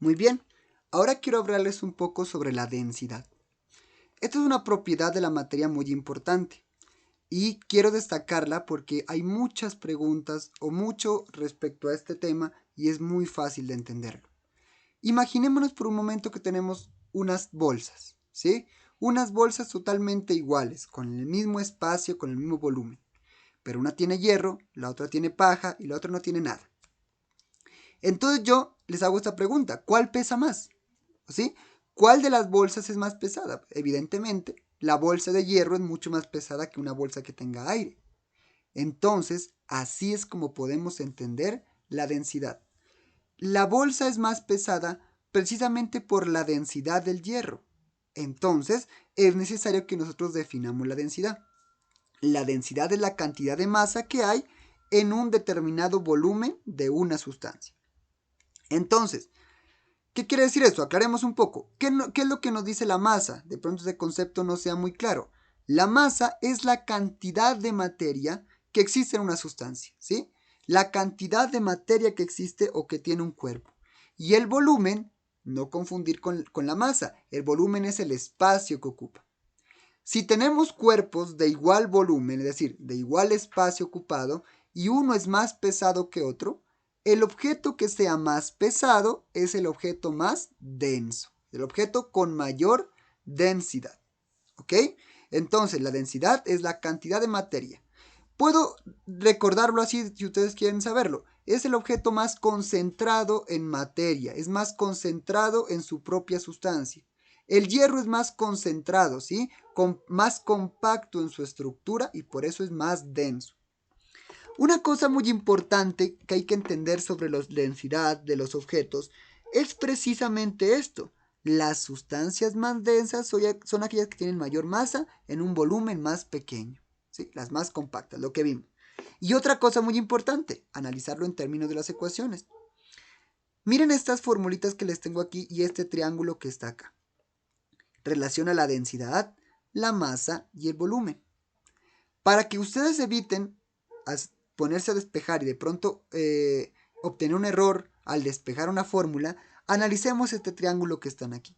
Muy bien, ahora quiero hablarles un poco sobre la densidad. Esta es una propiedad de la materia muy importante y quiero destacarla porque hay muchas preguntas o mucho respecto a este tema y es muy fácil de entenderlo. Imaginémonos por un momento que tenemos unas bolsas, ¿sí? Unas bolsas totalmente iguales, con el mismo espacio, con el mismo volumen. Pero una tiene hierro, la otra tiene paja y la otra no tiene nada. Entonces yo les hago esta pregunta, ¿cuál pesa más? ¿Sí? ¿Cuál de las bolsas es más pesada? Evidentemente, la bolsa de hierro es mucho más pesada que una bolsa que tenga aire. Entonces, así es como podemos entender la densidad. La bolsa es más pesada precisamente por la densidad del hierro. Entonces, es necesario que nosotros definamos la densidad. La densidad es la cantidad de masa que hay en un determinado volumen de una sustancia. Entonces, ¿qué quiere decir esto? Aclaremos un poco. ¿Qué es lo que nos dice la masa? De pronto ese concepto no sea muy claro. La masa es la cantidad de materia que existe en una sustancia, ¿sí? La cantidad de materia que existe o que tiene un cuerpo. Y el volumen, no confundir con la masa, el volumen es el espacio que ocupa. Si tenemos cuerpos de igual volumen, es decir, de igual espacio ocupado, y uno es más pesado que otro, el objeto que sea más pesado es el objeto más denso, el objeto con mayor densidad. ¿Ok? Entonces, la densidad es la cantidad de materia. Puedo recordarlo así si ustedes quieren saberlo. Es el objeto más concentrado en materia, es más concentrado en su propia sustancia. El hierro es más concentrado, ¿sí? Más compacto en su estructura y por eso es más denso. Una cosa muy importante que hay que entender sobre la densidad de los objetos es precisamente esto. Las sustancias más densas son aquellas que tienen mayor masa en un volumen más pequeño, ¿sí? Las más compactas, lo que vimos. Y otra cosa muy importante, analizarlo en términos de las ecuaciones. Miren estas formulitas que les tengo aquí y este triángulo que está acá. Relaciona la densidad, la masa y el volumen. Para que ustedes eviten ponerse a despejar y de pronto obtener un error al despejar una fórmula, analicemos este triángulo que están aquí.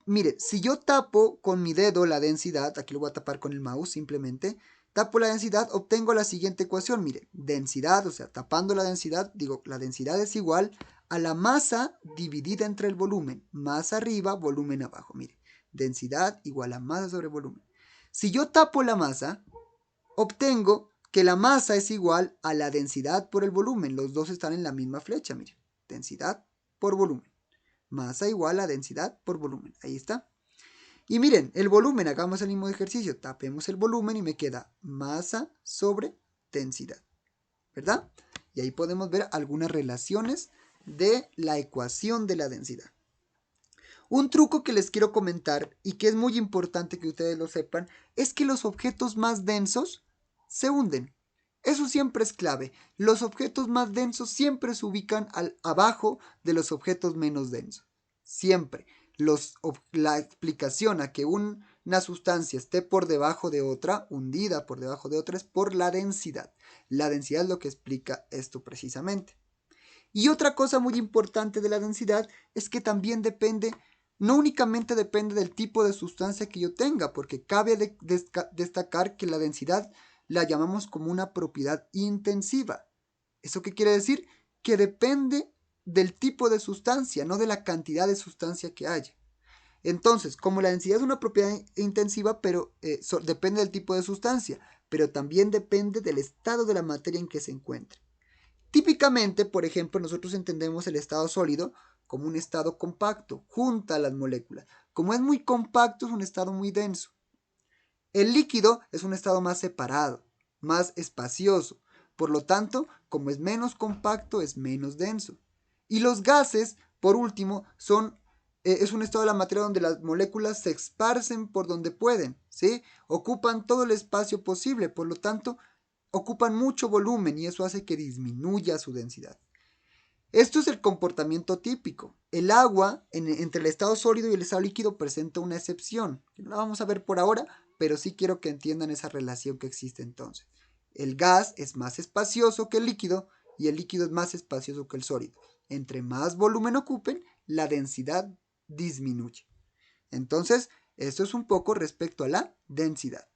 Mire, si yo tapo con mi dedo la densidad, aquí lo voy a tapar con el mouse simplemente, tapo la densidad, obtengo la siguiente ecuación. Mire, densidad, o sea, tapando la densidad, digo, la densidad es igual a la masa dividida entre el volumen. Masa arriba, volumen abajo. Mire, densidad igual a masa sobre volumen. Si yo tapo la masa, obtengo que la masa es igual a la densidad por el volumen. Los dos están en la misma flecha, mire. Densidad por volumen. Masa igual a densidad por volumen. Ahí está. Y miren, el volumen, hagamos el mismo ejercicio. Tapemos el volumen y me queda masa sobre densidad. ¿Verdad? Y ahí podemos ver algunas relaciones de la ecuación de la densidad. Un truco que les quiero comentar y que es muy importante que ustedes lo sepan es que los objetos más densos se hunden. Eso siempre es clave. Los objetos más densos siempre se ubican abajo de los objetos menos densos. Siempre. La explicación a que una sustancia esté por debajo de otra, hundida por debajo de otra, es por la densidad. La densidad es lo que explica esto precisamente. Y otra cosa muy importante de la densidad es que también no únicamente depende del tipo de sustancia que yo tenga, porque cabe destacar que la densidad la llamamos como una propiedad intensiva. ¿Eso qué quiere decir? Que depende del tipo de sustancia, no de la cantidad de sustancia que haya. Entonces, como la densidad es una propiedad intensiva, pero depende del tipo de sustancia, pero también depende del estado de la materia en que se encuentre. Típicamente, por ejemplo, nosotros entendemos el estado sólido como un estado compacto, junto a las moléculas. Como es muy compacto, es un estado muy denso. El líquido es un estado más separado, más espacioso. Por lo tanto, como es menos compacto, es menos denso. Y los gases, por último, es un estado de la materia donde las moléculas se esparcen por donde pueden, ¿sí? Ocupan todo el espacio posible, por lo tanto, ocupan mucho volumen y eso hace que disminuya su densidad. Esto es el comportamiento típico. El agua, entre el estado sólido y el estado líquido, presenta una excepción. No la vamos a ver por ahora, pero sí quiero que entiendan esa relación que existe entonces. El gas es más espacioso que el líquido y el líquido es más espacioso que el sólido. Entre más volumen ocupen, la densidad disminuye. Entonces, esto es un poco respecto a la densidad.